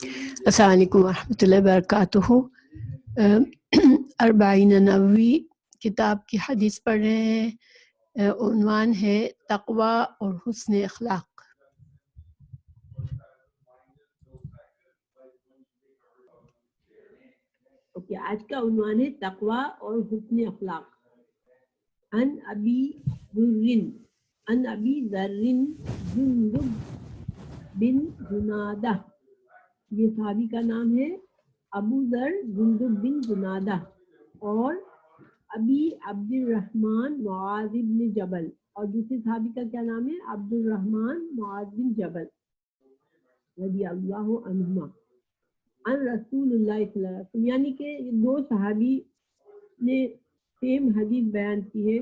السلام علیکم ورحمۃ اللہ وبرکاتہ۔ اربعین نووی کتاب کی حدیث پڑھ رہے ہیں۔ عنوان ہے تقوی اور حسن اخلاق۔ آج کا عنوان ہے تقوی اور حسن اخلاق۔ عن ابی ذر جندب بن جنادہ، یہ صحابی کا نام ہے ابو ذر جندب بن جنادہ، اور ابی عبد الرحمن معاذ بن جبل، اور دوسرے صحابی کا کیا نام ہے؟ عبد الرحمن معاذ بن جبل رضی اللہ عنہما، عن رسول اللہ صلی اللہ علیہ وسلم، یعنی کہ یہ دو صحابی نے سیم حدیث بیان کی ہے،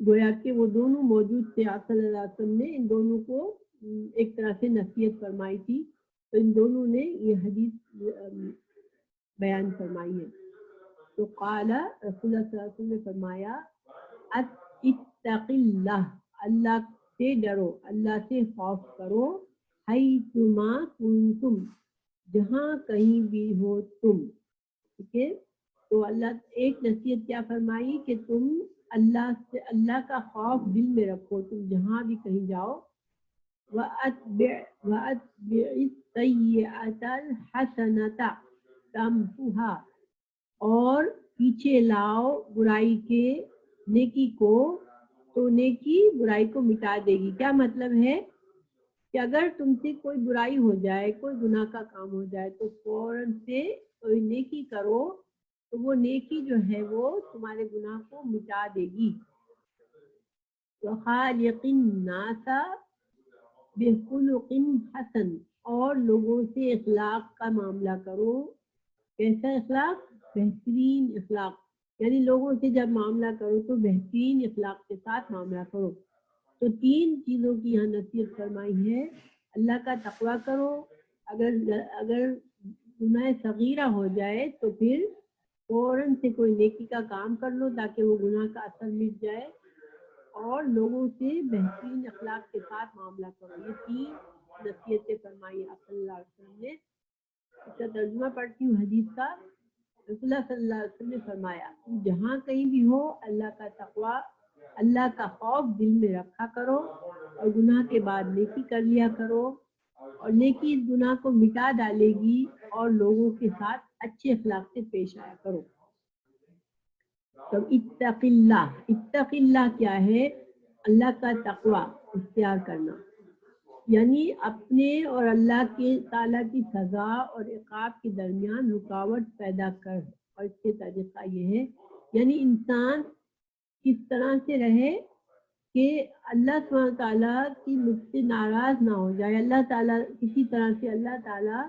گویا کہ وہ دونوں موجود تھے۔ آپ صلی اللہ علیہ وسلم نے ان دونوں کو ایک طرح سے نصیحت فرمائی تھی، تو ان دونوں نے یہ حدیث بیان فرمائی ہے۔ تو قال رسول اللہ صلی اللہ علیہ وسلم نے فرمایا اتق اللہ، اللہ سے ڈرو، اللہ سے خوف کرو، حیثما کنتم، جہاں کہیں بھی ہو تم، ٹھیک ہے۔ تو اللہ ایک نصیحت کیا فرمائی کہ تم اللہ سے، اللہ کا خوف دل میں رکھو، تم جہاں بھی کہیں جاؤ۔ وَأَتْبِعِ السَّيِّئَةَ الْحَسَنَةَ تَمْحُهَا، اور پیچھے لاؤ برائی کے نیکی کو، تو نیکی برائی کو مٹا دے گی۔ کیا مطلب ہے کہ اگر تم سے کوئی برائی ہو جائے، کوئی گناہ کا کام ہو جائے، تو فوراً سے کوئی نیکی کرو، تو وہ نیکی جو ہے وہ تمہارے گناہ کو مٹا دے گی۔ وَخَالِقِ النَّاسَ بِخُلُقٍ حَسَنٍ، اور لوگوں سے اخلاق کا معاملہ کرو۔ کیسا اخلاق؟ بہترین اخلاق، یعنی لوگوں سے جب معاملہ کرو تو بہترین اخلاق کے ساتھ معاملہ کرو۔ تو تین چیزوں کی یہاں نصیحت فرمائی ہے۔ اللہ کا تقوی کرو، اگر گناہ صغیرہ ہو جائے تو پھر فوراً سے کوئی نیکی کا کام کر لو تاکہ وہ گناہ کا اثر مٹ جائے، اور لوگوں سے بہترین اخلاق کے ساتھ معاملہ کرو۔ یہ تین نصیحتیں فرمائی آپ صلی اللہ علیہ وسلم نے۔ اس کا ترجمہ پڑھتی ہوں حدیث کا۔ رسول اللہ صلی اللہ علیہ وسلم نے فرمایا جہاں کہیں بھی ہو اللہ کا تقوی، اللہ کا خوف دل میں رکھا کرو، اور گناہ کے بعد نیکی کر لیا کرو، اور نیکی اس گناہ کو مٹا ڈالے گی، اور لوگوں کے ساتھ اچھے اخلاق سے پیش آیا کرو۔ تو اتق اللہ کیا ہے؟ اللہ کا تقوی اختیار کرنا، یعنی اپنے اور اللہ کے تعالیٰ کی سزا اور عقاب کے درمیان رکاوٹ پیدا کر، اور اس کے طریقہ یہ ہے، یعنی انسان کس طرح سے رہے کہ اللہ سبحانہ تعالیٰ کی مجھ سے ناراض نہ ہو جائے، اللہ تعالیٰ کسی طرح سے اللہ تعالیٰ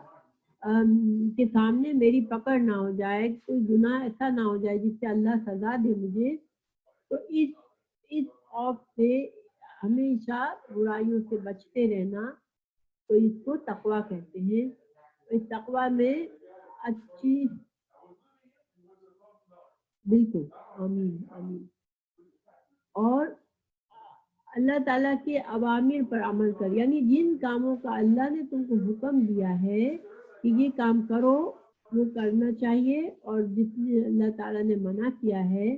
کے سامنے میری پکڑ نہ ہو جائے، کوئی گناہ ایسا نہ ہو جائے جس سے اللہ سزا دے مجھے۔ تو اس خوف سے ہمیشہ برائیوں سے بچتے رہنا، تو اس کو تقوی کہتے ہیں۔ اس تقوی میں اچھی، بالکل آمین آمین، اور اللہ تعالیٰ کے اوامر پر عمل کر، یعنی جن کاموں کا اللہ نے تم کو حکم دیا ہے کہ یہ کام کرو، وہ کرنا چاہیے، اور جس نے اللہ تعالیٰ نے منع کیا ہے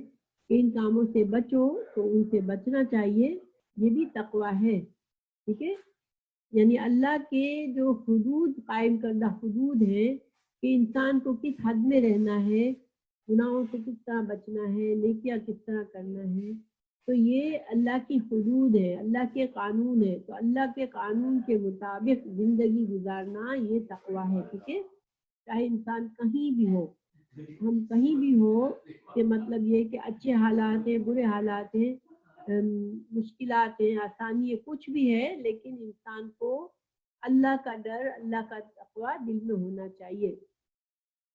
کہ ان کاموں سے بچو، تو ان سے بچنا چاہیے۔ یہ بھی تقوی ہے، ٹھیک ہے۔ یعنی اللہ کے جو حدود، قائم کردہ حدود ہیں کہ انسان کو کس حد میں رہنا ہے، گناہوں سے کس طرح بچنا ہے، نیکیاں کس طرح کرنا ہے، تو یہ اللہ کی حدود ہے، اللہ کے قانون ہے۔ تو اللہ کے قانون کے مطابق زندگی گزارنا یہ تقوی ہے، ٹھیک ہے۔ چاہے انسان کہیں بھی ہو، ہم کہیں بھی ہو، کہ مطلب یہ کہ اچھے حالات ہیں، برے حالات ہیں، مشکلات ہیں، آسانی ہے، کچھ بھی ہے، لیکن انسان کو اللہ کا ڈر، اللہ کا تقوی دل میں ہونا چاہیے۔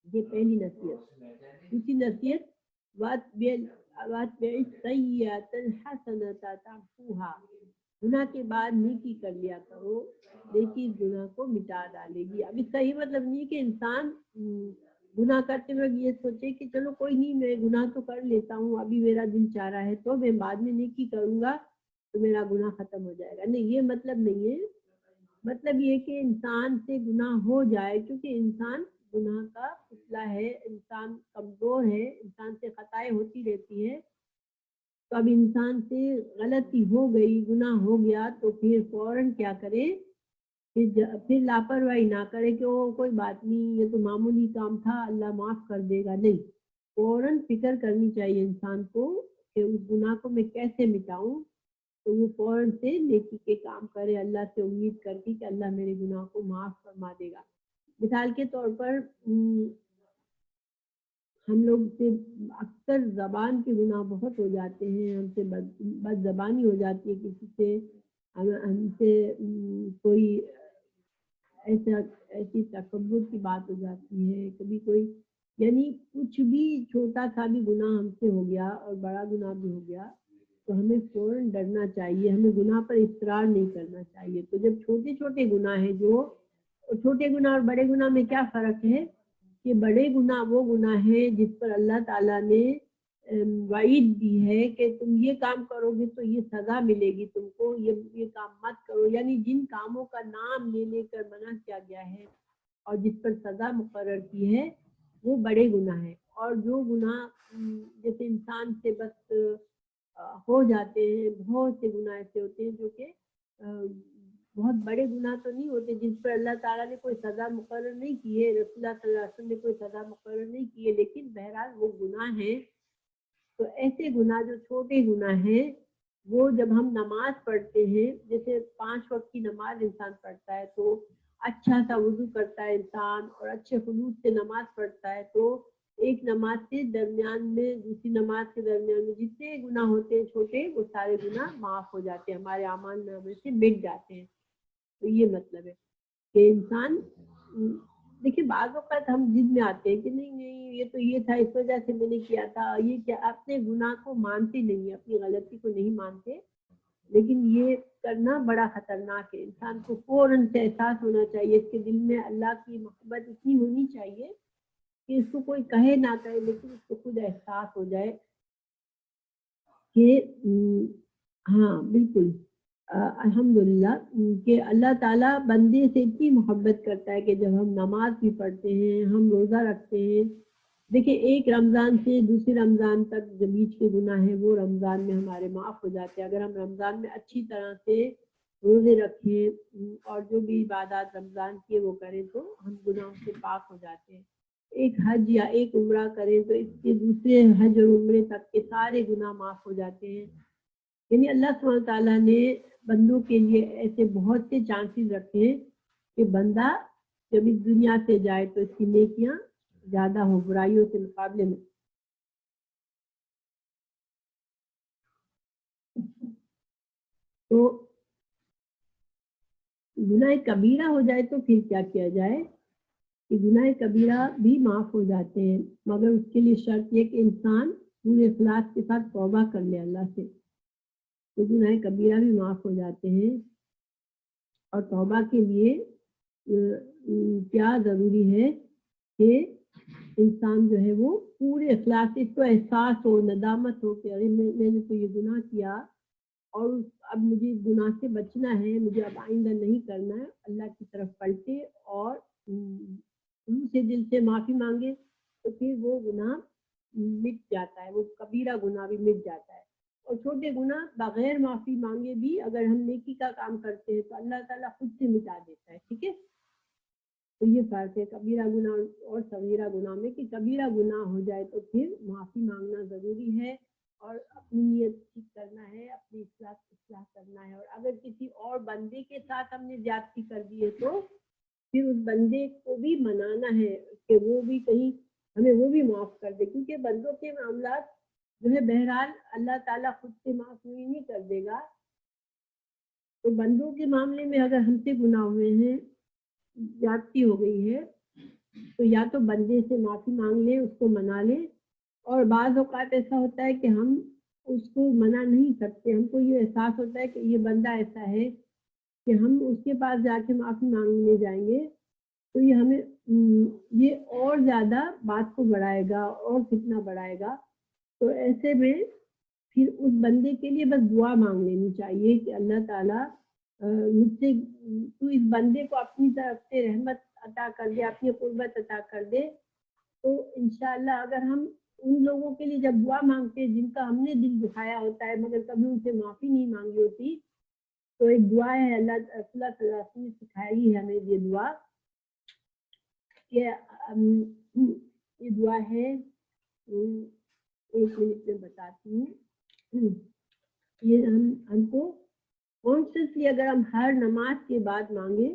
یہ پہلی نصیحت۔ دوسری نصیحت وَأَتْبِعِ السَّيِّئَةَ الْحَسَنَةَ تَمْحُوهَا، گناہ کے بعد نیکی کر لیا کرو، نیکی گناہ کو مٹا ڈالے گی۔ اب اس کا یہ مطلب نہیں کہ انسان گناہ کرتے ہوئے یہ سوچے کہ چلو کوئی نہیں، میں گناہ تو کر لیتا ہوں، ابھی میرا دل چاہ رہا ہے تو میں بعد میں نیکی کروں گا تو میرا گناہ ختم ہو جائے گا۔ نہیں، یہ مطلب نہیں ہے۔ مطلب یہ کہ انسان سے گناہ ہو جائے، کیونکہ انسان گناہ کا پتلا ہے، انسان کمزور ہے، انسان سے خطائیں ہوتی رہتی ہے. تو اب انسان سے غلطی ہو گئی، گناہ ہو گیا، تو پھر فوراً کیا کرے، پھر لاپرواہی نہ کرے کہ وہ کوئی بات نہیں، یہ تو معمولی کام تھا، اللہ معاف کر دے گا. نہیں، فوراً فکر کرنی چاہیے انسان کو کہ اس گناہ کو میں کیسے مٹاؤں. تو وہ فوراً سے نیکی کے کام کرے، اللہ سے امید کرتی کہ اللہ میرے گناہ کو معاف فرما دے گا. مثال کے طور پر ہم لوگ سے اکثر زبان کے گناہ بہت ہو جاتے ہیں، ہم سے بد زبانی ہو جاتی ہے، کسی سے ہم سے کوئی ایسی تکبر کی بات ہو جاتی ہے، کبھی کوئی یعنی کچھ بھی چھوٹا سا بھی گناہ ہم سے ہو گیا اور بڑا گناہ بھی ہو گیا تو ہمیں فوراً ڈرنا چاہیے، ہمیں گناہ پر اصرار نہیں کرنا چاہیے. تو جب چھوٹے چھوٹے گناہ ہیں، جو چھوٹے گناہ اور بڑے گناہ میں کیا فرق ہے کہ بڑے گناہ وہ گناہ ہیں جس پر اللہ تعالیٰ نے وعید دی ہے کہ تم یہ کام کرو گے تو یہ سزا ملے گی تم کو، یہ کام مت کرو. یعنی جن کاموں کا نام لے لے کر منع کیا گیا ہے اور جس پر سزا مقرر کی ہے وہ بڑے گناہ ہیں. اور جو گناہ جیسے انسان سے بس ہو جاتے ہیں، بہت سے گناہ ایسے ہوتے ہیں جو کہ بہت بڑے گناہ تو نہیں ہوتے، جس پر اللہ تعالیٰ نے کوئی سزا مقرر نہیں کی ہے، رسول اللہ صلی اللہ علیہ وسلم نے کوئی سزا مقرر نہیں کی ہے، لیکن بہرحال وہ گناہ ہیں. تو ایسے گناہ جو چھوٹے گناہ ہیں وہ جب ہم نماز پڑھتے ہیں، جیسے 5 وقت کی نماز انسان پڑھتا ہے تو اچھا سا وضو کرتا ہے انسان اور اچھے خلوص سے نماز پڑھتا ہے، تو ایک نماز کے درمیان میں دوسری نماز کے درمیان میں جتنے گناہ ہوتے ہیں چھوٹے، وہ سارے گناہ معاف ہو جاتے ہیں، ہمارے اعمال نامے سے مٹ جاتے ہیں. تو یہ مطلب ہے کہ انسان دیکھیے بعض اوقات ہم ضد میں آتے ہیں کہ نہیں یہ تو یہ تھا، اس وجہ سے میں نے کیا تھا، یہ کیا اپنے گناہ کو مانتے نہیں، اپنی غلطی کو نہیں مانتے. لیکن یہ کرنا بڑا خطرناک ہے. انسان کو فوراً سے احساس ہونا چاہیے، اس کے دل میں اللہ کی محبت اتنی ہونی چاہیے کہ اس کو کوئی کہے نہ کہے لیکن اس کو خود احساس ہو جائے کہ ہاں بالکل الحمدللہ کہ اللہ تعالیٰ بندے سے اتنی محبت کرتا ہے کہ جب ہم نماز بھی پڑھتے ہیں، ہم روزہ رکھتے ہیں. دیکھیں ایک رمضان سے دوسرے رمضان تک جو بیچ کے گناہ ہیں وہ رمضان میں ہمارے معاف ہو جاتے ہیں، اگر ہم رمضان میں اچھی طرح سے روزے رکھیں اور جو بھی عبادات رمضان کی وہ کریں تو ہم گناہوں سے پاک ہو جاتے ہیں. ایک حج یا ایک عمرہ کریں تو اس کے دوسرے حج اور عمرے تک کے سارے گناہ معاف ہو جاتے ہیں. یعنی اللہ سبحانہ تعالیٰ نے بندوں کے لیے ایسے بہت سے چانسز رکھے ہیں کہ بندہ جب اس دنیا سے جائے تو اس کی نیکیاں زیادہ ہوں برائیوں کے مقابلے میں. تو گناہ کبیرہ ہو جائے تو پھر کیا کیا جائے کہ گناہ کبیرہ بھی معاف ہو جاتے ہیں، مگر اس کے لیے شرط یہ کہ انسان پورے اخلاص کے ساتھ توبہ کر لے اللہ سے، تو گناہ کبیرہ بھی معاف ہو جاتے ہیں. اور توبہ کے لیے کیا ضروری ہے کہ انسان جو ہے وہ پورے اخلاص سے، اس کو احساس ہو، ندامت ہو کہ ارے میں نے تو یہ گناہ کیا اور اب مجھے اس گناہ سے بچنا ہے، مجھے اب آئندہ نہیں کرنا ہے. اللہ کی طرف پلٹے اور ان سے دل سے معافی مانگے تو پھر وہ گناہ مٹ جاتا ہے، وہ کبیرہ گناہ بھی مٹ جاتا ہے. اور چھوٹے گناہ بغیر معافی مانگے بھی اگر ہم نیکی کا کام کرتے ہیں تو اللہ تعالیٰ خود سے مٹا دیتا ہے. ٹھیک ہے، تو یہ فرق ہے کبیرہ گناہ اور صغیرہ گناہ میں کہ کبیرہ گناہ ہو جائے تو پھر معافی مانگنا ضروری ہے اور اپنی نیت ٹھیک کرنا ہے، اپنی اصلاح کرنا ہے. اور اگر کسی اور بندے کے ساتھ ہم نے زیادتی کر دی ہے تو پھر اس بندے کو بھی منانا ہے کہ وہ بھی کہیں ہمیں وہ بھی معاف کر دے، کیونکہ بندوں کے معاملات جو ہے بہرحال اللہ تعالیٰ خود سے معاف نہیں کر دے گا. تو بندوں کے معاملے میں اگر ہم سے گناہ ہوئے ہیں، زیادتی ہو گئی ہے تو یا تو بندے سے معافی مانگ لیں، اس کو منا لیں. اور بعض اوقات ایسا ہوتا ہے کہ ہم اس کو منع نہیں سکتے، ہم کو یہ احساس ہوتا ہے کہ یہ بندہ ایسا ہے کہ ہم اس کے پاس جا کے معافی مانگنے جائیں گے تو یہ ہمیں یہ اور زیادہ بات کو بڑھائے گا اور فتنہ بڑھائے گا. تو ایسے میں پھر اس بندے کے لیے بس دعا مانگ لینی چاہیے کہ اللہ تعالیٰ مجھ سے تو اس بندے کو اپنی طرف سے رحمت عطا کر دے، اپنی قربت عطا کر دے، تو انشاءاللہ اگر ہم ان لوگوں کے لیے جب دعا مانگتے ہیں جن کا ہم نے دل دکھایا ہوتا ہے مگر کبھی ان سے معافی نہیں مانگی ہوتی، تو ایک دعا ہے اللہ رسول اللہ صلی اللہ علیہ وسلم نے سکھائی ہے ہمیں یہ دعا کہ یہ دعا ہے، ایک منٹ میں بتاتی ہوں، یہ ہم کو کانشیسلی اگر ہم ہر نماز کے بعد مانگے،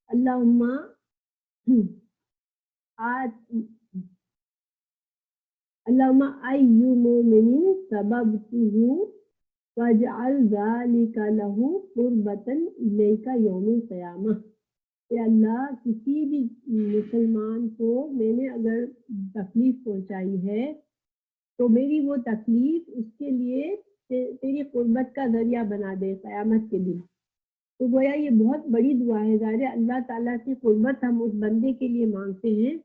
اللہم اللہم ایو مومن سببتہ واجعل ذلک لہ قربۃ الیک یوم القیامہ، کہ اللہ کسی بھی مسلمان کو میں نے اگر تکلیف پہنچائی ہے تو میری وہ تکلیف اس کے لیے تیری قربت کا ذریعہ بنا دے قیامت کے دن۔ تو گویا یہ بہت بڑی دعا ہے، ظاہر اللہ تعالیٰ کی قربت ہم اس بندے کے لیے مانگتے ہیں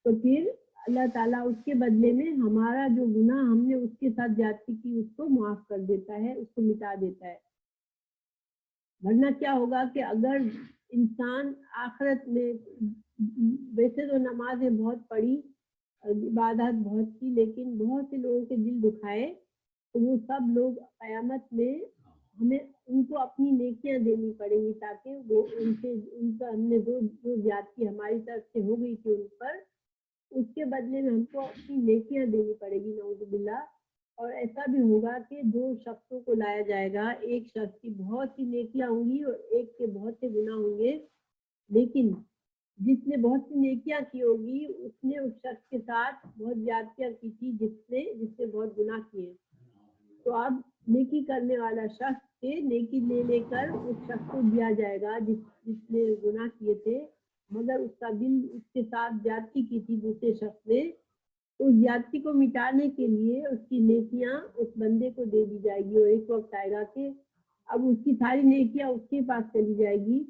تو پھر اللہ تعالیٰ اس کے بدلے میں ہمارا جو گناہ ہم نے اس کے ساتھ زیادتی کی اس کو معاف کر دیتا ہے، اس کو مٹا دیتا ہے۔ ورنہ کیا ہوگا کہ اگر انسان آخرت میں ویسے تو نمازیں بہت پڑھی، عبادات بہت کی، لیکن بہت سے لوگوں کے دل دکھائے تو وہ سب لوگ قیامت میں ہمیں ان کو اپنی نیکیاں دینی پڑیں گی تاکہ وہ ان کا ہم نے جو زیادتی ہماری طرف سے ہو گئی تھی ان پر، اس کے بدلے میں ہم کو اپنی نیکیاں دینی پڑے گی نعوذ باللہ۔ اور ایسا بھی ہوگا کہ دو شخصوں کو لایا جائے گا، ایک شخص کی بہت سی نیکیاں ہوں گی اور ایک کے بہت سے گناہ ہوں گے، لیکن جس نے بہت سی نیکیاں کی ہوگی اس نے اس شخص کے ساتھ بہت زیادتیاں کی تھی جس نے بہت گناہ کیے، تو اب نیکی کرنے والا شخص سے نیکی لے کر اس شخص کو دیا جائے گا جس نے گناہ کیے تھے، مگر اس کا دل اس کے ساتھ زیادتی کی تھی دوسرے شخص نے، تو اس زیادتی کو مٹانے کے لیے اس کی نیکیاں اس بندے کو دے دی جائے گی، اور ایک وقت آئے گا کہ اب اس کی ساری نیکیاں اس کے پاس چلی جائے گی،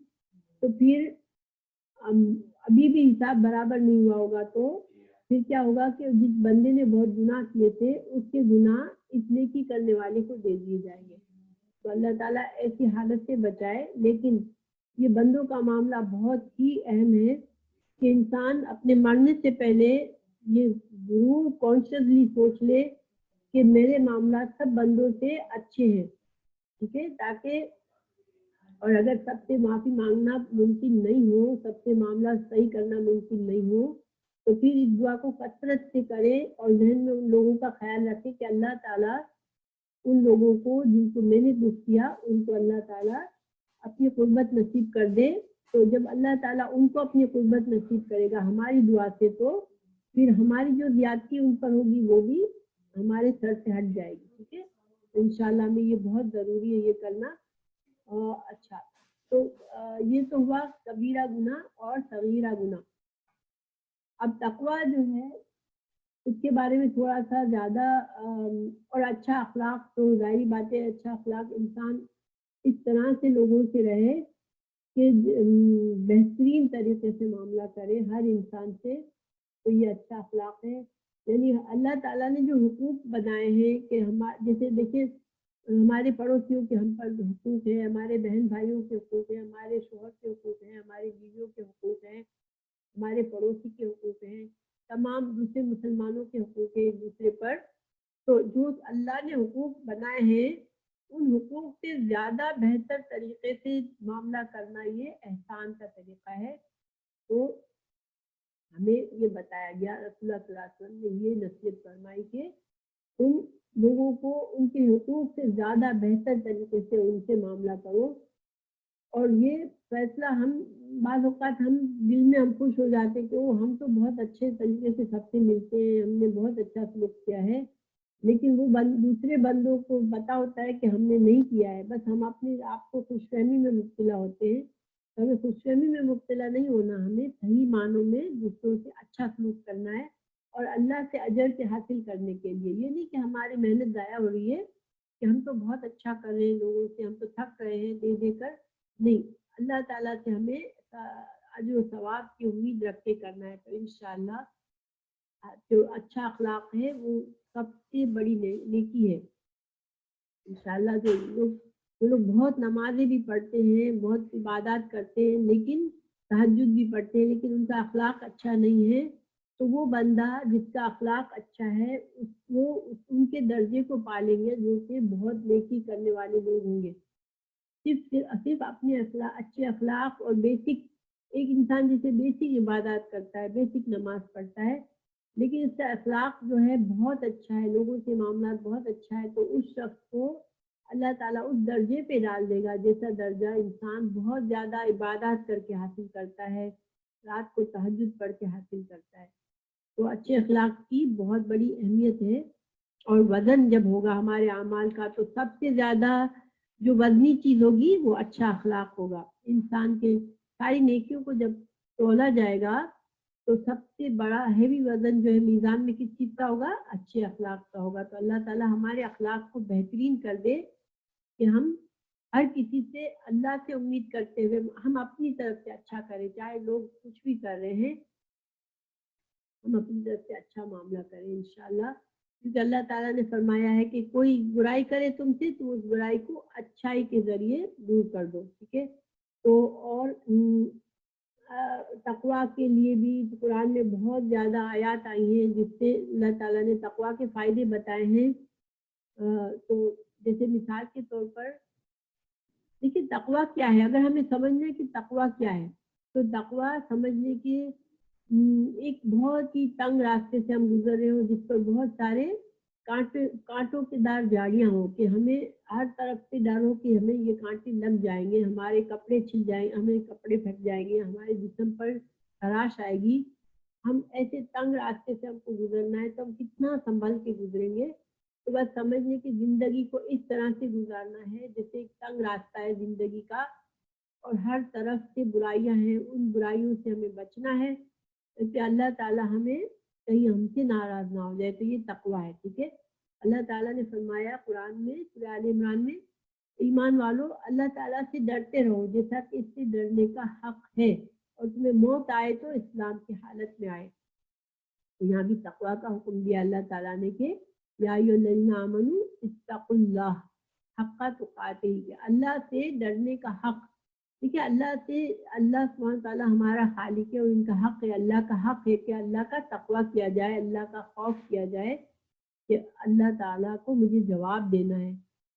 تو پھر ابھی بھی حساب برابر نہیں ہوا ہوگا، تو پھر کیا ہوگا کہ جس بندے نے بہت گناہ کیے تھے اس کے گناہ اس نیکی کرنے والے کو دے دیے جائیں گے۔ تو اللہ تعالیٰ ایسی حالت سے بچائے، لیکن یہ بندوں کا معاملہ بہت ہی اہم ہے کہ انسان اپنے مرنے سے پہلے یہ ضرور کانشیسلی سوچ لے کہ میرے معاملات سب بندوں سے اچھے ہیں، ٹھیک ہے، تاکہ اور اگر سب سے معافی مانگنا ممکن نہیں ہو، سب سے معاملہ صحیح کرنا ممکن نہیں ہو، تو پھر اس دعا کو کثرت سے کرے اور ذہن میں ان لوگوں کا خیال رکھے کہ اللہ تعالیٰ ان لوگوں کو جن کو میں نے دکھ کیا ان کو اللہ تعالیٰ اپنی قربت نصیب کر دے۔ تو جب اللہ تعالیٰ ان کو اپنی قربت نصیب کرے گا ہماری دعا سے، تو پھر ہماری جو زیادتی ان پر ہوگی وہ بھی ہمارے سر سے ہٹ جائے گی، ٹھیک ہے۔ انشاءاللہ میں یہ بہت ضروری ہے یہ کرنا۔ اچھا، تو یہ تو ہوا کبیرہ گناہ اور صغیرہ گناہ۔ اب تقویٰ جو ہے اس کے بارے میں تھوڑا سا زیادہ اور اچھا اخلاق، تو ظاہری بات ہے اچھا اخلاق انسان اس طرح سے لوگوں سے رہے کہ بہترین طریقے سے معاملہ کرے ہر انسان سے، تو یہ اچھا اخلاق ہے۔ یعنی اللہ تعالیٰ نے جو حقوق بنائے ہیں کہ جیسے دیکھیں ہمارے پڑوسیوں کے ہم پر حقوق ہیں، ہمارے بہن بھائیوں کے حقوق ہیں، ہمارے شوہر کے حقوق ہیں، ہماری بیویوں کے حقوق ہیں، ہمارے پڑوسی کے حقوق ہیں، تمام دوسرے مسلمانوں کے حقوق ہیں ایک دوسرے پر۔ تو جو اللہ نے حقوق بنائے ہیں ان حقوق سے زیادہ بہتر طریقے سے معاملہ کرنا یہ احسان کا طریقہ ہے۔ تو ہمیں یہ بتایا گیا، رسول اللہ صلی اللہ علیہ وسلم نے یہ نصیحت فرمائی کہ تم لوگوں کو ان کے حقوق سے زیادہ بہتر طریقے سے ان سے معاملہ کرو، اور یہ فیصلہ ہم بعض اوقات ہم دل میں ہم خوش ہو جاتے کہ وہ ہم تو بہت اچھے طریقے سے سب سے ملتے ہیں، ہم نے بہت اچھا سلوک کیا ہے، لیکن وہ دوسرے بندوں کو پتا ہوتا ہے کہ ہم نے نہیں کیا ہے، بس ہم اپنے آپ کو خوش فہمی میں مبتلا ہوتے ہیں۔ ہمیں خوش فہمی میں مبتلا نہیں ہونا، ہمیں صحیح معنوں میں دوسروں سے اچھا سلوک کرنا ہے، اور اللہ سے اجر کے حاصل کرنے کے لیے، یہ نہیں کہ ہماری محنت ضائع ہو رہی ہے کہ ہم تو بہت اچھا کر رہے ہیں لوگوں سے، ہم تو تھک رہے ہیں دے دے کر، نہیں، اللہ تعالیٰ سے ہمیں اجر و ثواب کی امید رکھ کے کرنا ہے۔ تو انشاءاللہ جو اچھا اخلاق ہے وہ سب سے بڑی نیکی ہے۔ انشاءاللہ جو لوگ وہ لوگ بہت نمازیں بھی پڑھتے ہیں، بہت عبادات کرتے ہیں، لیکن تہجد بھی پڑھتے ہیں، لیکن ان کا اخلاق اچھا نہیں ہے، تو وہ بندہ جس کا اخلاق اچھا ہے وہ ان کے درجے کو پالیں گے جو کہ بہت نیکی کرنے والے لوگ ہوں گے۔ صرف اپنے اچھے اخلاق اور بیسک، ایک انسان جیسے بیسک عبادات کرتا ہے، بیسک نماز پڑھتا ہے، لیکن اس کا اخلاق جو ہے بہت اچھا ہے، لوگوں سے معاملات بہت اچھا ہے، تو اس شخص کو اللہ تعالیٰ اس درجے پہ ڈال دے گا جیسا درجہ انسان بہت زیادہ عبادات کر کے حاصل کرتا ہے، رات کو تہجد پڑھ کے حاصل کرتا ہے۔ تو اچھے اخلاق کی بہت بڑی اہمیت ہے، اور وزن جب ہوگا ہمارے اعمال کا تو سب سے زیادہ جو وزنی چیز ہوگی وہ اچھا اخلاق ہوگا۔ انسان کے ساری نیکیوں کو جب تولا جائے گا تو سب سے بڑا ہیوی وزن جو ہے میزان میں کس چیز کا ہوگا؟ اچھے اخلاق کا ہوگا۔ تو اللہ تعالیٰ ہمارے اخلاق کو بہترین کر دے کہ ہم ہر کسی سے اللہ سے امید کرتے ہوئے ہم اپنی طرف سے اچھا کریں، چاہے لوگ کچھ بھی کر رہے ہیں ہم اپنی طرف سے اچھا معاملہ کریں انشاءاللہ، کیونکہ اللہ تعالیٰ نے فرمایا ہے کہ کوئی برائی کرے تم سے تو اس برائی کو اچھائی کے ذریعے دور کر دو، ٹھیک ہے۔ تو اور تقویٰ کے لیے بھی قرآن میں بہت زیادہ آیات آئی ہیں جس سے اللہ تعالیٰ نے تقویٰ کے فائدے بتائے ہیں۔ تو جیسے مثال کے طور پر دیکھیے تقویٰ کیا ہے، اگر ہمیں سمجھنا ہے کہ تقویٰ کیا ہے تو تقویٰ سمجھنے کے ایک بہت ہی تنگ راستے سے ہم گزر رہے ہوں جس پر بہت سارے کانٹوں کے دار جاڑیاں ہوں کہ ہمیں ہر طرف سے ڈر ہو کہ ہمیں یہ کانٹے لگ جائیں گے، ہمارے کپڑے چھل جائیں گے، ہمیں کپڑے پھٹ جائیں گے، ہمارے جسم پر خراش آئے گی، ہم ایسے تنگ راستے سے ہم کو گزرنا ہے تو ہم کتنا سنبھل کے گزریں گے۔ تو بس سمجھنے کی زندگی کو اس طرح سے گزارنا ہے جیسے ایک تنگ راستہ ہے زندگی کا، اور ہر طرف سے برائیاں ہیں، ان برائیوں سے ہمیں بچنا ہے کہ اللہ تعالیٰ ہمیں کہیں ہم سے ناراض نہ ہو جائے، تو یہ تقویٰ ہے، ٹھیک ہے۔ اللہ تعالیٰ نے فرمایا قرآن میں سورہ آل عمران میں، ایمان والو اللہ تعالیٰ سے ڈرتے رہو جیسا کہ اس سے ڈرنے کا حق ہے، اور تمہیں موت آئے تو اسلام کی حالت میں آئے۔ تو یہاں بھی تقویٰ کا حکم دیا اللہ تعالیٰ نے کہ یا ایھا الذین آمنوا اتقوا اللہ حق تقاتہ، اللہ سے ڈرنے کا حق، ٹھیک ہے۔ اللہ سے، اللہ سبحانہ تعالیٰ ہمارا خالق ہے اور ان کا حق ہے، اللہ کا حق ہے کہ اللہ کا تقویٰ کیا جائے، اللہ کا خوف کیا جائے کہ اللہ تعالیٰ کو مجھے جواب دینا ہے،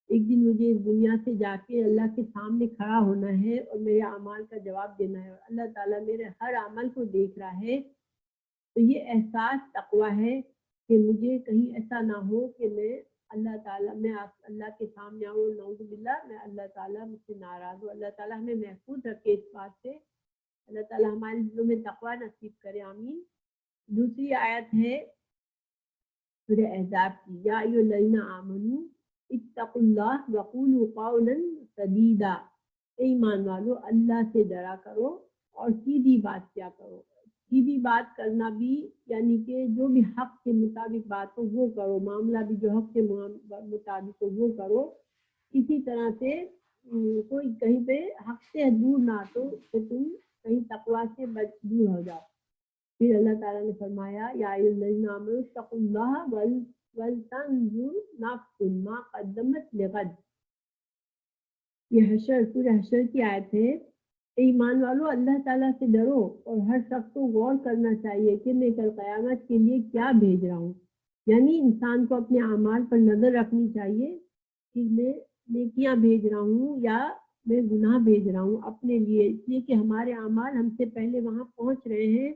ایک دن مجھے اس دنیا سے جا کے اللہ کے سامنے کھڑا ہونا ہے اور میرے اعمال کا جواب دینا ہے، اور اللہ تعالیٰ میرے ہر عمل کو دیکھ رہا ہے۔ تو یہ احساس تقویٰ ہے کہ مجھے کہیں ایسا نہ ہو کہ میں اللہ تعالیٰ میں اللہ کے سامنے آؤں، نعوذ باللہ میں اللہ تعالیٰ مجھ سے ناراض ہو، اللہ تعالیٰ ہمیں محفوظ رکھے اس بات سے، اللہ تعالیٰ ہمارے دلوں میں تقویٰ نصیب کرے، آمین۔ دوسری آیت ہے سورہ احزاب کی، یا ایھا الذین آمنوا اتقوا اللہ وقولوا قولا سدیدا، ایمان والو اللہ سے ڈرا کرو اور سیدھی بات کیا کرو۔ سیدھی بات کرنا بھی یعنی کہ جو بھی حق کے مطابق بات ہو وہ کرو، معاملہ بھی جو حق کے مطابق ہو وہ کرو، کسی طرح سے کوئی کہیں پہ حق سے دور نہ تو تم کہیں تقویٰ سے دور ہو جاؤ۔ پھر اللہ تعالیٰ نے فرمایا یا ایھا الذین آمنوا اتقوا اللہ ولتنظر نفس ما قدمت لغد، یہ حشر سورہ حشر کی آیت ہے۔ ایمان والو اللہ تعالیٰ سے ڈرو اور ہر شخص کو غور کرنا چاہیے کہ میں کل قیامت کے لیے کیا بھیج رہا ہوں، یعنی انسان کو اپنے اعمال پر نظر رکھنی چاہیے کہ میں نیکیاں بھیج رہا ہوں یا میں گناہ بھیج رہا ہوں اپنے لیے، اس لیے کہ ہمارے اعمال ہم سے پہلے وہاں پہنچ رہے ہیں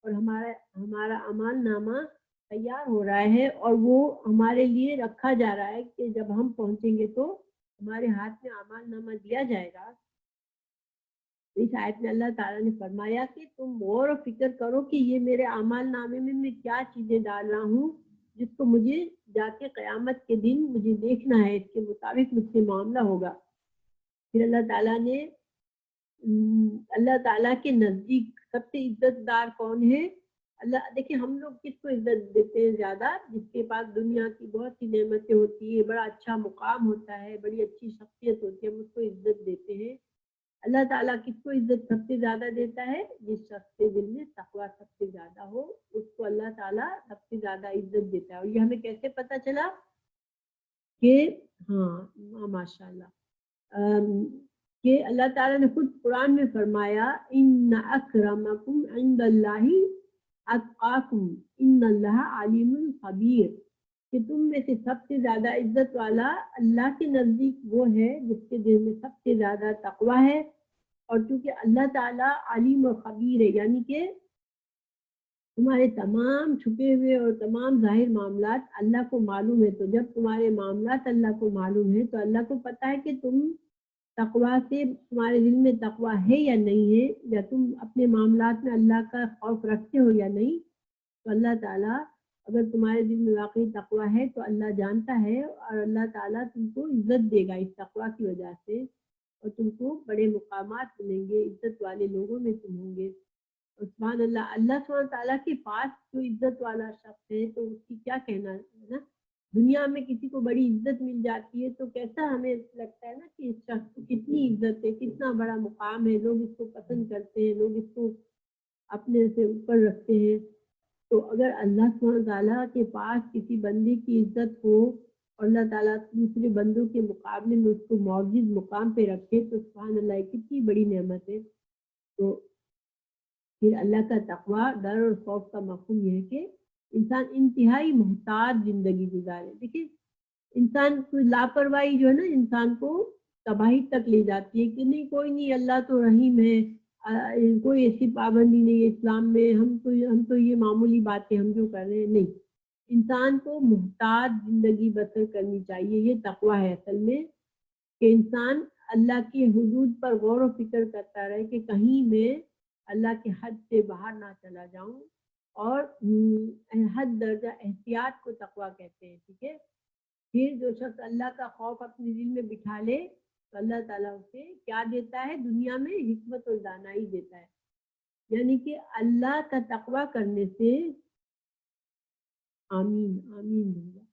اور ہمارا اعمال نامہ تیار ہو رہا ہے اور وہ ہمارے لیے رکھا جا رہا ہے کہ جب ہم پہنچیں گے تو ہمارے ہاتھ میں اعمال نامہ دیا جائے گا۔ اس آیت میں اللہ تعالیٰ نے فرمایا کہ تم غور و فکر کرو کہ یہ میرے اعمال نامے میں کیا چیزیں ڈال رہا ہوں جس کو مجھے جا کے قیامت کے دن مجھے دیکھنا ہے، اس کے مطابق مجھ سے معاملہ ہوگا۔ پھر اللہ تعالیٰ کے نزدیک سب سے عزت دار کون ہے؟ اللہ، دیکھیں ہم لوگ کس کو عزت دیتے ہیں زیادہ؟ جس کے پاس دنیا کی بہت سی نعمتیں ہوتی ہیں، بڑا اچھا مقام ہوتا ہے، بڑی اچھی شخصیت ہوتی ہے، ہم اس کو عزت دیتے ہیں۔ اللہ تعالیٰ کس کو عزت سب سے زیادہ دیتا ہے؟ جس شخص کے دل میں تقویٰ سب سے زیادہ ہو اس کو اللہ تعالیٰ سب سے زیادہ عزت دیتا ہے۔ اور یہ ہمیں کیسے پتہ چلا کہ ہاں ماشاء اللہ کہ اللہ تعالیٰ نے خود قرآن میں فرمایا ان اکرمکم عند اللہ اتقاکم ان اللہ علیم خبیر، کہ تم میں سے سب سے زیادہ عزت والا اللہ کے نزدیک وہ ہے جس کے دل میں سب سے زیادہ تقویٰ ہے، اور چونکہ اللہ تعالیٰ علیم و خبیر ہے، یعنی کہ تمہارے تمام چھپے ہوئے اور تمام ظاہر معاملات اللہ کو معلوم ہے، تو جب تمہارے معاملات اللہ کو معلوم ہے تو اللہ کو پتہ ہے کہ تم تقویٰ سے تمہارے دل میں تقویٰ ہے یا نہیں ہے، یا تم اپنے معاملات میں اللہ کا خوف رکھتے ہو یا نہیں. تو اللہ تعالیٰ اگر تمہارے دل میں واقعی تقویٰ ہے تو اللہ جانتا ہے، اور اللہ تعالیٰ تم کو عزت دے گا اس تقویٰ کی وجہ سے، اور تم کو بڑے مقامات ملیں گے، عزت والے لوگوں میں تم ہوں گے. سبحان اللہ، اللہ سبحانہ تعالیٰ کے پاس جو عزت والا شخص ہے تو اس کی کیا کہنا ہے نا. دنیا میں کسی کو بڑی عزت مل جاتی ہے تو کیسا ہمیں لگتا ہے نا کہ اس شخص کو کتنی عزت ہے، کتنا بڑا مقام ہے، لوگ اس کو پسند کرتے ہیں، لوگ اس کو اپنے سے اوپر رکھتے ہیں. تو اگر اللہ سبحانہ تعالیٰ کے پاس کسی بندے کی عزت ہو اور اللہ تعالیٰ دوسرے بندوں کے مقابلے میں اس کو معزز مقام پہ رکھے تو سبحان اللہ کتنی بڑی نعمت ہے. تو پھر اللہ کا تقویٰ، ڈر اور خوف کا مفہوم یہ ہے کہ انسان انتہائی محتاط زندگی گزارے. دیکھیے انسان کی لاپرواہی جو ہے نا انسان کو تباہی تک لے جاتی ہے، کہ نہیں کوئی نہیں، اللہ تو رحیم ہے، کوئی ایسی پابندی نہیں ہے اسلام میں، ہم تو یہ معمولی باتیں ہم جو کر رہے ہیں. نہیں، انسان کو محتاط زندگی بسر کرنی چاہیے. یہ تقویٰ ہے اصل میں، کہ انسان اللہ کی حدود پر غور و فکر کرتا رہے کہ کہیں میں اللہ کے حد سے باہر نہ چلا جاؤں، اور حد درجہ احتیاط کو تقویٰ کہتے ہیں. ٹھیک ہے. پھر جو شخص اللہ کا خوف اپنے دل میں بٹھا لے تو اللہ تعالیٰ اسے کیا دیتا ہے؟ دنیا میں حکمت اور دانائی دیتا ہے. یعنی کہ اللہ کا تقویٰ کرنے سے آمین آمین ہوگا.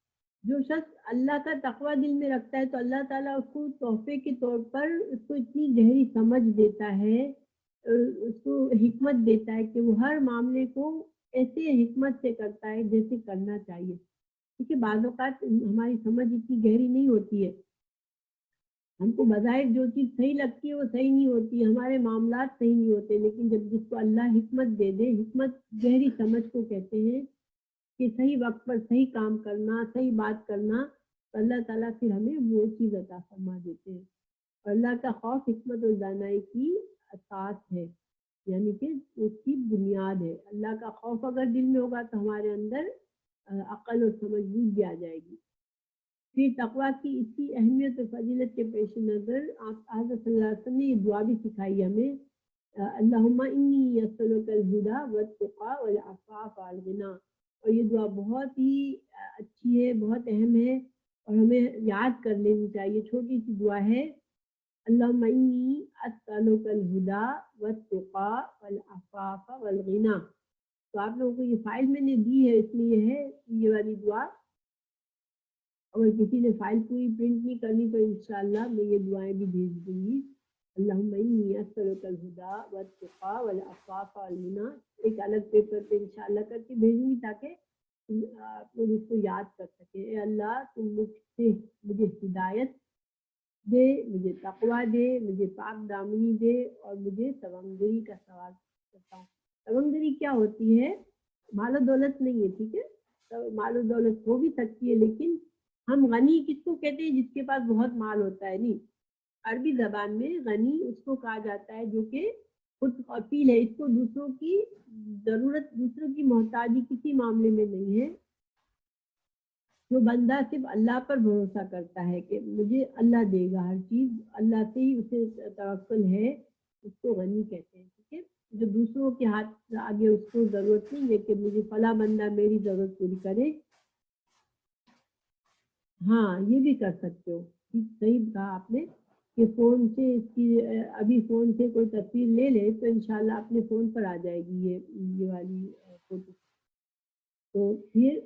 جو شخص اللہ کا تقویٰ دل میں رکھتا ہے تو اللہ تعالیٰ اس کو تحفے کے طور پر اس کو اتنی گہری سمجھ دیتا ہے، اس کو حکمت دیتا ہے کہ وہ ہر معاملے کو ایسے حکمت سے کرتا ہے جیسے کرنا چاہیے. کیونکہ بعض اوقات ہماری سمجھ اتنی گہری نہیں ہوتی ہے، ہم کو بظاہر جو چیز صحیح لگتی ہے وہ صحیح نہیں ہوتی، ہمارے معاملات صحیح نہیں ہوتے، لیکن جب جس کو اللہ حکمت دے دے، حکمت گہری سمجھ کو کہتے ہیں کہ صحیح وقت پر صحیح کام کرنا، صحیح بات کرنا، تو اللہ تعالیٰ پھر ہمیں وہ چیز عطا فرما دیتے ہیں. اور اللہ کا خوف حکمت اور دانائی کی اساس ہے، یعنی کہ اس کی بنیاد ہے. اللہ کا خوف اگر دل میں ہوگا تو ہمارے اندر عقل اور سمجھ بوجھ بھی آ جائے گی. پھر تقویٰ کی اسی اہمیت اور فضیلت کے پیش نظر آپ حضرت صلی اللہ علیہ وسلم نے یہ دعا بھی سکھائی ہمیں، اللہم انی اسألک الہدی والتقی والعفاف والغنی. اور یہ دعا بہت ہی اچھی ہے، بہت اہم ہے، اور ہمیں یاد کر لینی چاہیے. چھوٹی سی دعا ہے، اللہم انی اسألک الہدی والتقی والعفاف والغنی. تو آپ لوگوں کو یہ فائل میں نے دی ہے، اس میں یہ ہے یہ والی دعا. اگر کسی نے فائل پوری پرنٹ نہیں کرنی تو انشاءاللہ میں یہ دعائیں بھی بھیج دوں گی. اللہم انی اسألک الہدی والتقی والعفاف والغنی ایک الگ پیپر پہ انشاءاللہ کر کے بھیجوں گی تاکہ آپ لوگ اس کو یاد کر سکیں. اے اللہ تم مجھ سے مجھے ہدایت دے، مجھے تقویٰ دے، مجھے پاک دامنی دے، اور مجھے تونگری کا سوال کرتا ہوں. تونگری کیا ہوتی ہے؟ مال و دولت نہیں ہے. ٹھیک ہے، مال و دولت ہو بھی سکتی ہے، لیکن ہم غنی کس کو کہتے ہیں؟ جس کے پاس بہت مال ہوتا ہے. نہیں، عربی زبان میں غنی اس کو کہا جاتا ہے جو کہ خود قفیل ہے، اس کو دوسروں کی ضرورت، دوسروں کی محتاجی کسی معاملے میں نہیں ہے. جو بندہ صرف اللہ پر بھروسہ کرتا ہے کہ مجھے اللہ دے گا ہر چیز، اللہ سے ہی اسے توکل ہے، اس کو غنی کہتے ہیں. ٹھیک ہے، جو دوسروں کے ہاتھ آگے اس کو ضرورت نہیں ہے کہ مجھے فلاں بندہ میری ضرورت پوری کرے. ہاں یہ بھی کر سکتے ہو. ٹھیک، صحیح کہا آپ نے کہ فون سے اس کی ابھی فون سے کوئی تصویر لے لے تو انشاءاللہ اپنے فون پر آ جائے گی یہ والی فوٹو. تو پھر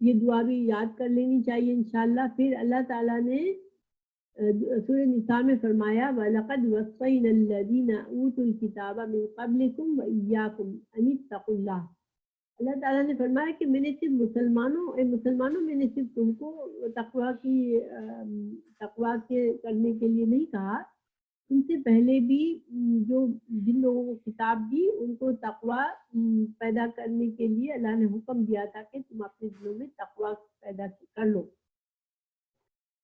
یہ دعا بھی یاد کر لینی چاہیے انشاءاللہ. پھر اللہ تعالیٰ نے سورہ نساء میں فرمایا وَلَقَدْ وَصَّيْنَا الَّذِينَ أُوتُوا الْكِتَابَ مِنْ قَبْلِكُمْ وَإِيَّاكُمْ أَنِ اتَّقُوا اللَّهَ. اللہ تعالیٰ نے فرمایا کہ میں نے صرف مسلمانوں میں نے صرف تم کو تقویٰ کے کرنے کے لیے نہیں کہا، ان سے پہلے بھی جو جن لوگوں کو کتاب دی ان کو تقویٰ پیدا کرنے کے لیے اللہ نے حکم دیا تھا کہ تم اپنے دلوں میں تقویٰ پیدا کر لو.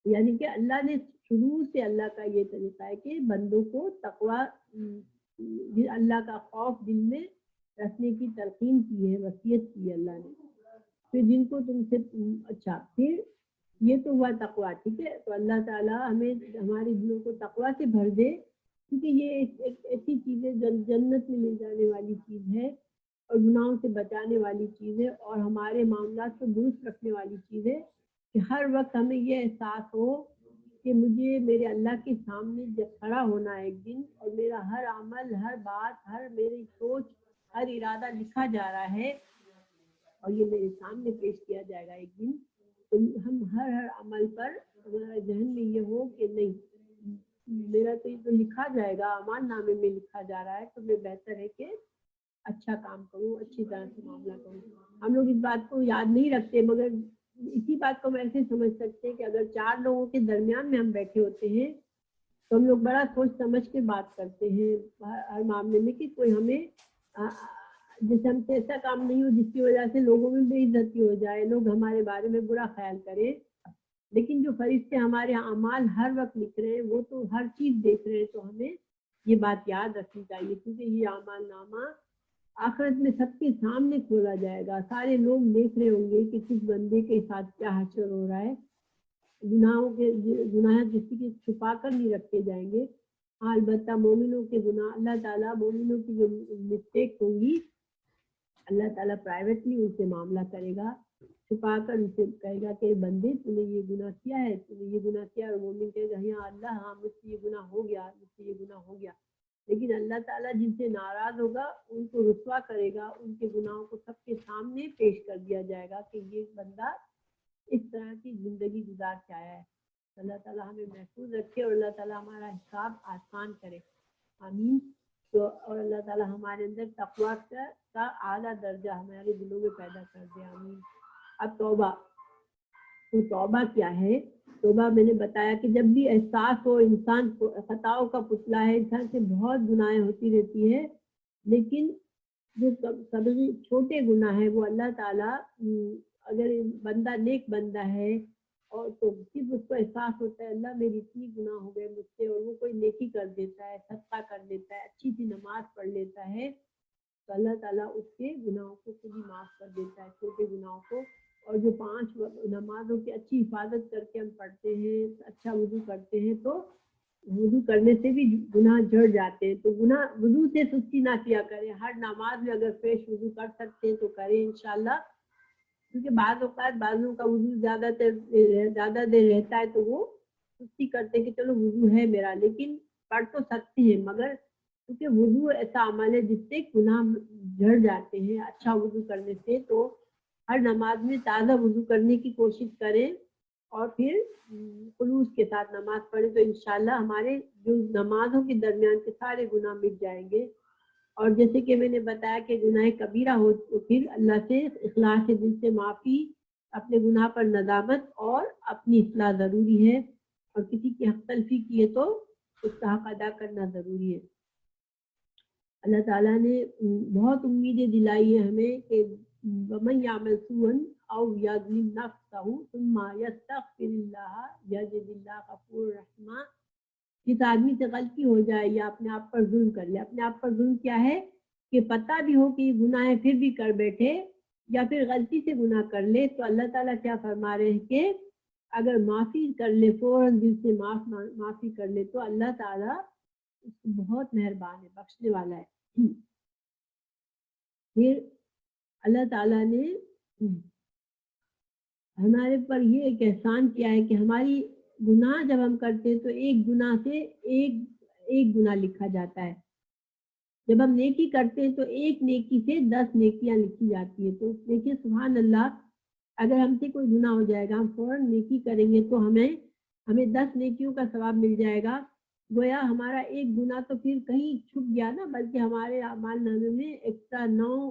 یعنی کہ اللہ نے شروع سے اللہ کا یہ طریقہ ہے کہ بندوں کو تقویٰ اللہ کا خوف دل میں رکھنے کی تلقین کی ہے، وصیت کی ہے اللہ نے. پھر جن کو تم سے اچھا، پھر یہ تو ہوا تقویٰ، ٹھیک ہے. تو اللہ تعالیٰ ہمیں ہمارے دلوں کو تقویٰ سے بھر دے، کیونکہ یہ ایک ایسی چیز ہے جنت میں لے جانے والی چیز ہے اور گناہوں سے بچانے والی چیز ہے اور ہمارے معاملات کو درست رکھنے والی چیز ہے کہ ہر وقت ہمیں یہ احساس ہو کہ مجھے میرے اللہ کے سامنے جب کھڑا ہونا ہے ایک دن، اور میرا ہر عمل، ہر بات، ہر میری سوچ، ہر ارادہ لکھا جا رہا ہے اور یہ میرے سامنے پیش کیا جائے گا ایک دن. تو ہم ہر عمل پر ہمارا ذہن میں یہ ہو کہ نہیں، میرا تو یہ تو لکھا جائے گا، اعمال نامے میں لکھا جا رہا ہے، تو میں بہتر ہے کہ اچھا کام کروں، اچھی طرح سے معاملہ کروں. ہم لوگ اس بات کو یاد نہیں رکھتے، مگر اسی بات کو ہم ایسے سمجھ سکتے ہیں کہ اگر 4 لوگوں کے درمیان میں ہم بیٹھے ہوتے ہیں تو ہم لوگ بڑا سوچ سمجھ کے بات کرتے ہیں ہر معاملے میں کہ کوئی ہمیں جیسے ہم سے ایسا کام نہیں ہو جس کی وجہ سے لوگوں میں بے عزتی ہو جائے، لوگ ہمارے بارے میں برا خیال کریں. لیکن جو فرشتے ہمارے اعمال ہر وقت لکھ رہے ہیں، وہ تو ہر چیز دیکھ رہے ہیں. تو ہمیں یہ بات یاد رکھنی چاہیے، کیونکہ یہ اعمال نامہ آخرت میں سب کے سامنے کھولا جائے گا. سارے لوگ دیکھ رہے ہوں گے کہ کس بندے کے ساتھ کیا حشر ہو رہا ہے. گناہ کسی کے چھپا کر نہیں رکھے جائیں گے. ہاں البتہ مومنوں کے گناہ اللہ تعالیٰ مومنوں کی جو مسٹیک ہوں گی اللہ تعالیٰ پرائیویٹلی ان سے معاملہ کرے گا، چھپا کر ان سے کہے گا کہ بندے تو نے یہ گناہ کیا ہے، تو نے یہ گناہ کیا ہے. اور مومن کہے گا ہاں اللہ، ہاں مجھ سے یہ گناہ ہو گیا، مجھ سے یہ گناہ ہو گیا. لیکن اللہ تعالیٰ جن سے ناراض ہوگا ان کو رسوا کرے گا، ان کے گناہوں کو سب کے سامنے پیش کر دیا جائے گا کہ یہ بندہ اس طرح کی زندگی گزار کے آیا ہے. اللہ تعالیٰ ہمیں محفوظ رکھے اور اللہ تعالیٰ ہمارا حساب آسان کرے، آمین. تو اور اللہ تعالیٰ ہمارے اندر تقویٰ کا اعلیٰ درجہ ہمارے دلوں میں پیدا کر دے، آمین. اب توبہ، تو توبہ کیا ہے؟ توبہ میں نے بتایا کہ جب بھی احساس ہو انسان کو خطاؤں کا پتلا ہے، انسان سے بہت گناہیں ہوتی رہتی ہے، لیکن جو کبھی چھوٹے گناہ ہیں وہ اللہ تعالیٰ اگر بندہ نیک بندہ ہے اور تو صرف اس کو احساس ہوتا ہے اللہ میری اتنی گناہ ہو گئے مجھ سے، اور وہ کوئی نیکی کر دیتا ہے، صدقہ کر لیتا ہے، اچھی سی نماز پڑھ لیتا ہے، تو اللہ تعالیٰ اس کے گناہوں کو خود ہی معاف کر دیتا ہے، چھوٹے گناہوں کو. اور جو 5 نمازوں کی اچھی حفاظت کر کے ہم پڑھتے ہیں، اچھا وضو کرتے ہیں، تو وضو کرنے سے بھی گناہ جھڑ جاتے ہیں. تو گناہ وضو سے سستی نہ کیا کریں، ہر نماز میں اگر فریش وضو کر سکتے ہیں تو کریں انشاءاللہ. کیونکہ بعض اوقات بعضوں کا وضو زیادہ دیر رہتا ہے تو وہ سستی کرتے ہیں کہ چلو وضو ہے میرا، لیکن پڑھ تو سکتے ہیں، مگر کیونکہ وضو ایسا عمل ہے جس سے گناہ جھڑ جاتے ہیں اچھا وضو کرنے سے. تو ہر نماز میں تازہ وضو کرنے کی کوشش کریں اور پھر خلوص کے ساتھ نماز پڑھیں، تو انشاءاللہ ہمارے جو نمازوں کے درمیان کے سارے گناہ مٹ جائیں گے. اور جیسے کہ میں نے بتایا کہ گناہ کبیرہ ہو تو پھر اللہ سے اخلاص دل سے معافی، اپنے گناہ پر ندامت اور اپنی اصلاح ضروری ہے، اور کسی کی حق تلفی کی ہے تو اس کا حق ادا کرنا ضروری ہے. اللہ تعالیٰ نے بہت امیدیں دلائی ہیں ہمیں کہ وَمَن يَعْمَلْ سُوءًا أَوْ يَظْلِمْ نَفْسَهُ ثُمَّ يَسْتَغْفِرِ اللَّهَ يَجِدِ اللَّهَ غَفُورًا رَحِيمًا. جس آدمی سے غلطی ہو جائے یا اپنے آپ پر ظلم کر لے. اپنے آپ پر ظلم کیا ہے کہ پتہ بھی ہو کہ یہ گناہ ہے پھر بھی کر بیٹھے، یا پھر غلطی سے گناہ کر لے، تو اللہ تعالیٰ کیا فرما رہے ہیں کہ اگر معافی کر لے، فوراً دل سے معافی کر لے، تو اللہ تعالیٰ اس کو بہت مہربان ہے، بخشنے والا ہے. پھر اللہ تعالیٰ نے ہمارے پر یہ ایک احسان کیا ہے کہ ہماری گناہ جب ہم کرتے ہیں تو ایک گناہ سے ایک گناہ لکھا جاتا ہے. جب ہم نیکی کرتے ہیں تو ایک نیکی سے 10 نیکیاں لکھی جاتی ہیں. تو دیکھیے سبحان اللہ، اگر ہم سے کوئی گناہ ہو جائے گا، ہم فوراً نیکی کریں گے تو ہمیں 10 نیکیوں کا ثواب مل جائے گا. گویا ہمارا ایک گناہ تو پھر کہیں چھپ گیا نا، بلکہ ہمارے اعمال نامے میں ایکسٹرا 9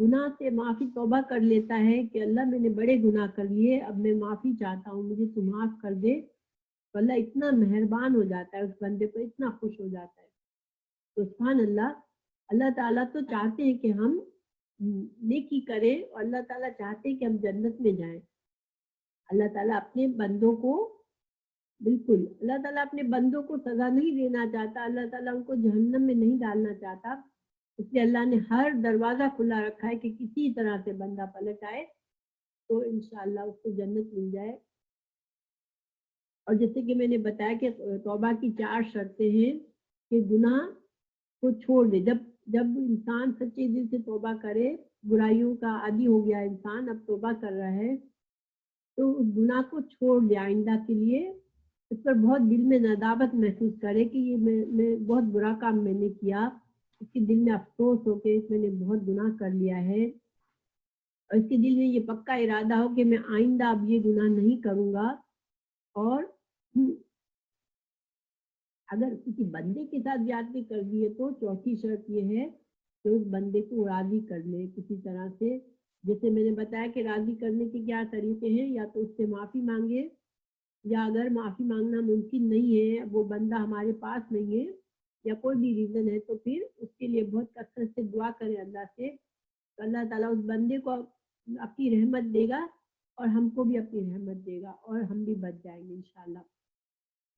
گناہ سے معافی توبہ کر لیتا ہے کہ اللہ میں نے بڑے گناہ کر لیے، اب میں معافی چاہتا ہوں، مجھے تو معاف کر دے، تو اللہ اتنا مہربان ہو جاتا ہے، اس بندے کو اتنا خوش ہو جاتا ہے. تو سبحان اللہ، اللہ تعالیٰ تو چاہتے ہیں کہ ہم نیکی کریں، اور اللہ تعالیٰ چاہتے ہیں کہ ہم جنت میں جائیں. اللہ تعالیٰ اپنے بندوں کو بالکل، اللہ تعالیٰ اپنے بندوں کو سزا نہیں دینا چاہتا، اللہ تعالیٰ ان کو جہنم میں نہیں ڈالنا چاہتا. اس لیے اللہ نے ہر دروازہ کھلا رکھا ہے کہ کسی طرح سے بندہ پلٹ آئے تو انشاءاللہ اس کو جنت مل جائے. اور جیسے کہ میں نے بتایا کہ توبہ کی 4 شرطیں ہیں کہ گناہ کو چھوڑ دے. جب انسان سچے دل سے توبہ کرے، برائیوں کا عادی ہو گیا انسان، اب توبہ کر رہا ہے، تو اس گناہ کو چھوڑ دے آئندہ کے لیے. اس پر بہت دل میں ندامت محسوس کرے کہ یہ میں بہت برا کام میں نے کیا، اس کے دل میں افسوس ہو کہ میں نے بہت گناہ کر لیا ہے، اور اس کے دل میں یہ پکا ارادہ ہو کہ میں آئندہ اب یہ گناہ نہیں کروں گا. اور اگر کسی بندے کے ساتھ زیادتی کر دی ہے تو چوتھی شرط یہ ہے کہ اس بندے کو راضی کر لے کسی طرح سے. جیسے میں نے بتایا کہ راضی کرنے کے کیا طریقے ہیں، یا تو اس سے معافی مانگے، یا اگر معافی مانگنا ممکن نہیں ہے، وہ بندہ ہمارے پاس نہیں ہے یا کوئی بھی ریزن ہے، تو پھر اس کے لیے بہت کثرت سے دعا کریں اللہ سے. تو اللہ تعالیٰ اس بندے کو اپنی رحمت دے گا، اور ہم کو بھی اپنی رحمت دے گا، اور ہم بھی بچ جائیں گے انشاءاللہ.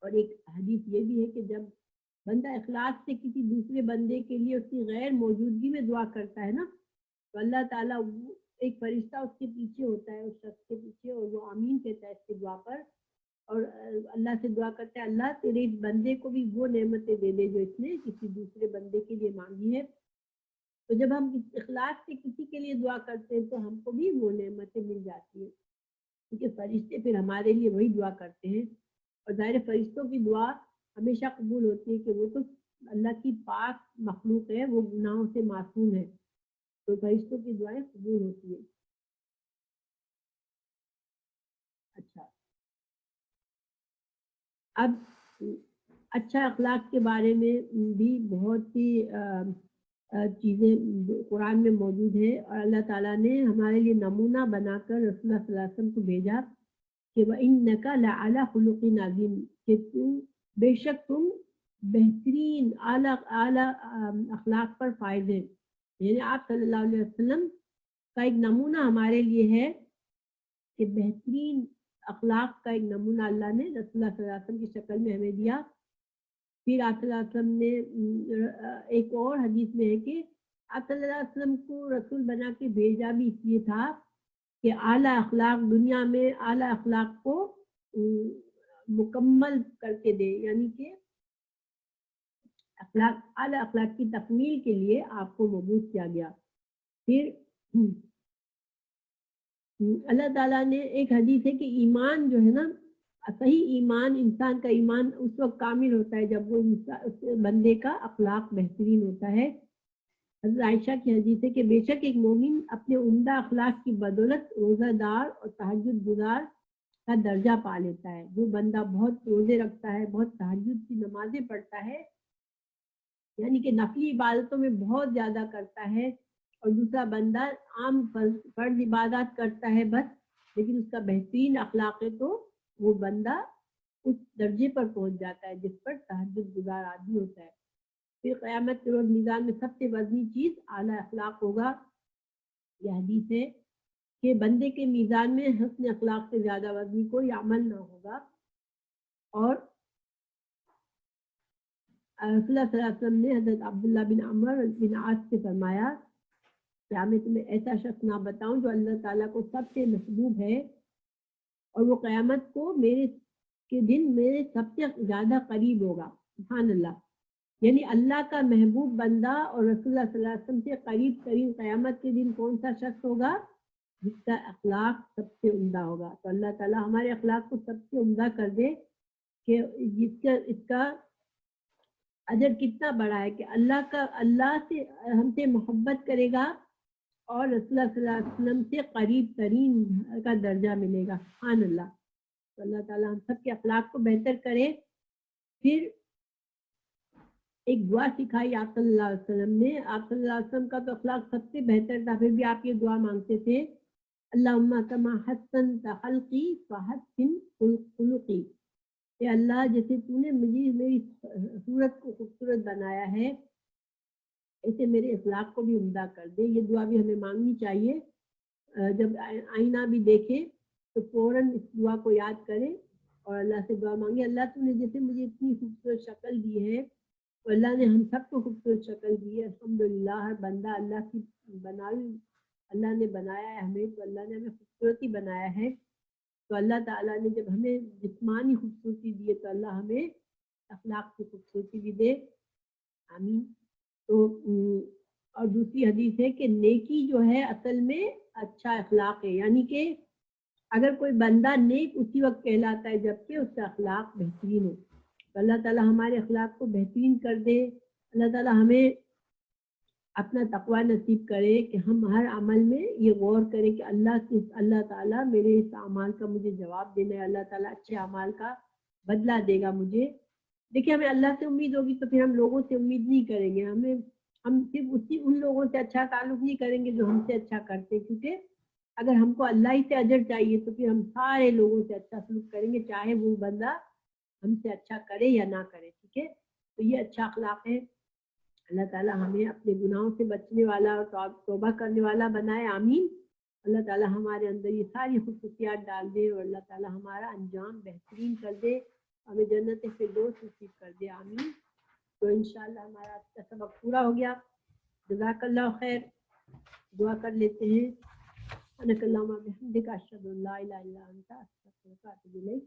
اور ایک حدیث یہ بھی ہے کہ جب بندہ اخلاص سے کسی دوسرے بندے کے لیے اس کی غیر موجودگی میں دعا کرتا ہے نا، تو اللہ تعالیٰ ایک فرشتہ اس کے پیچھے ہوتا ہے، اس شخص کے پیچھے، اور وہ آمین کہتا ہے اس کی دعا پر، اور اللہ سے دعا کرتا ہے اللہ تیرے اس بندے کو بھی وہ نعمتیں دے دے جو اس نے کسی دوسرے بندے کے لیے مانگی ہے. تو جب ہم اخلاص سے کسی کے لیے دعا کرتے ہیں تو ہم کو بھی وہ نعمتیں مل جاتی ہیں، کیونکہ فرشتے پھر ہمارے لیے وہی دعا کرتے ہیں. اور ظاہر فرشتوں کی دعا ہمیشہ قبول ہوتی ہے کہ وہ تو اللہ کی پاک مخلوق ہے، وہ گناہوں سے معصوم ہے، تو فرشتوں کی دعائیں قبول ہوتی ہیں. اچھا، اب اچھا اخلاق کے بارے میں بھی بہت سی چیزیں قرآن میں موجود ہیں، اور اللہ تعالیٰ نے ہمارے لیے نمونہ بنا کر رسول اللہ صلی اللہ علیہ وسلم کو بھیجا کہ وَإِنَّكَ لَعَلَىٰ خُلُقٍ عَظِيمٍ، کہ بے شک تم بہترین اعلیٰ اخلاق پر فائز ہیں. یعنی آپ صلی اللہ علیہ وسلم کا ایک نمونہ ہمارے لیے ہے کہ بہترین اخلاق کا ایک نمونہ اللہ نے رسول اللہ صلی اللہ علیہ وسلم کی شکل میں ہمیں دیا. پھر آپ صلی اللہ علیہ وسلم نے ایک اور حدیث میں ہے کہ آپ صلی اللہ علیہ وسلم کو رسول بنا کے بھیجا بھی اس لیے تھا کہ اعلیٰ اخلاق دنیا میں اعلیٰ اخلاق کو مکمل کر کے دے، یعنی کہ اعلیٰ اخلاق کی تکمیل کے لیے آپ کو مبعوث کیا گیا. پھر اللہ تعالیٰ نے ایک حدیث ہے کہ ایمان جو ہے نا، صحیح ایمان، انسان کا ایمان اس وقت کامل ہوتا ہے جب وہ بندے کا اخلاق بہترین ہوتا ہے. حضرت عائشہ کی حدیث ہے کہ بے شک ایک مومن اپنے عمدہ اخلاق کی بدولت روزہ دار اور تہجد گزار کا درجہ پا لیتا ہے. جو بندہ بہت روزے رکھتا ہے، بہت تہجد کی نمازیں پڑھتا ہے، یعنی کہ نفلی عبادتوں میں بہت زیادہ کرتا ہے، اور دوسرا بندہ عام فرض عبادات کرتا ہے بس، لیکن اس کا بہترین اخلاق ہے، تو وہ بندہ اس درجے پر پہنچ جاتا ہے جس پر تہجد گزار آدمی ہوتا ہے. پھر قیامت کے روز میزان میں سب سے وزنی چیز اعلیٰ اخلاق ہوگا. یہ حدیث ہے کہ بندے کے میزان میں حسن اخلاق سے زیادہ وزنی کوئی عمل نہ ہوگا. اور رسول اللہ صلی اللہ علیہ وسلم نے حضرت عبداللہ بن عمر بن عاص سے فرمایا کیا میں تمہیں ایسا شخص نہ بتاؤں جو اللہ تعالیٰ کو سب سے محبوب ہے، اور وہ قیامت کو میرے دن میرے سب سے زیادہ قریب ہوگا. سبحان اللہ، یعنی اللہ کا محبوب بندہ اور رسول اللہ صلی اللہ علیہ وسلم سے قریب ترین قیامت کے دن کون سا شخص ہوگا؟ جس کا اخلاق سب سے عمدہ ہوگا. تو اللہ تعالیٰ ہمارے اخلاق کو سب سے عمدہ کر دے کہ اس کا اجر کتنا بڑا ہے کہ اللہ سے ہم سے محبت کرے گا، اور رسول اللہ صلی اللہ علیہ وسلم سے قریب ترین کا درجہ ملے گا. سبحان اللہ. تو اللہ تعالیٰ ہم سب کے اخلاق کو بہتر کرے. پھر ایک دعا سکھائی آپ صلی اللہ علیہ وسلم نے. آپ صلی اللہ علیہ وسلم کا تو اخلاق سب سے بہتر تھا، پھر بھی آپ یہ دعا مانگتے تھے اللہم کما حسنت خلقی فحسن خلقی. اے اللہ جیسے تو نے مجھے میری صورت کو خوبصورت بنایا ہے ایسے میرے اخلاق کو بھی عمدہ کر دے. یہ دعا بھی ہمیں مانگنی چاہیے. جب آئینہ بھی دیکھیں تو فوراً اس دعا کو یاد کریں اور اللہ سے دعا مانگے اللہ تو نے جیسے مجھے اتنی خوبصورت شکل دی ہے تو اللہ نے ہم سب کو خوبصورت شکل دی ہے. الحمدللہ ہر بندہ اللہ کی بنائی اللہ نے بنایا ہے ہمیں، تو اللہ نے ہمیں خوبصورتی بنایا ہے. تو اللہ تعالیٰ نے جب ہمیں جسمانی خوبصورتی دی ہے تو اللہ ہمیں اخلاق کی خوبصورتی بھی دے. آمین. تو اور دوسری حدیث ہے کہ نیکی جو ہے اصل میں اچھا اخلاق ہے، یعنی کہ اگر کوئی بندہ نیک اسی وقت کہلاتا ہے جبکہ اس کا اخلاق بہترین ہو. تو اللہ تعالیٰ ہمارے اخلاق کو بہترین کر دے. اللہ تعالیٰ ہمیں اپنا تقوی نصیب کرے کہ ہم ہر عمل میں یہ غور کریں کہ اللہ تعالیٰ میرے اس اعمال کا مجھے جواب دینا ہے، اللہ تعالیٰ اچھے اعمال کا بدلہ دے گا مجھے. دیکھیں ہمیں اللہ سے امید ہوگی تو پھر ہم لوگوں سے امید نہیں کریں گے. ہم صرف ان لوگوں سے اچھا تعلق نہیں کریں گے جو ہم سے اچھا کرتے، کیونکہ اگر ہم کو اللہ ہی سے اجر چاہیے تو پھر ہم سارے لوگوں سے اچھا سلوک کریں گے چاہے وہ بندہ ہم سے اچھا کرے یا نہ کرے. ٹھیک ہے، تو یہ اچھا اخلاق ہے. اللہ تعالیٰ ہمیں اپنے گناہوں سے بچنے والا اور توبہ کرنے والا بنائے. آمین. اللہ تعالیٰ ہمارے اندر یہ ساری خصوصیات ڈال دے اور اللہ تعالیٰ ہمارا انجام بہترین کر دے، ہمیں جنت فردوس نصیب کر دے. آمین. تو انشاءاللہ ہمارا آج کا سبق پورا ہو گیا. جزاک اللہ خیر. دعا کر لیتے ہیں. سبحانک اللہم و بحمدک اشہد ان لا الہ الا انت استغفرک و اتوب الیک.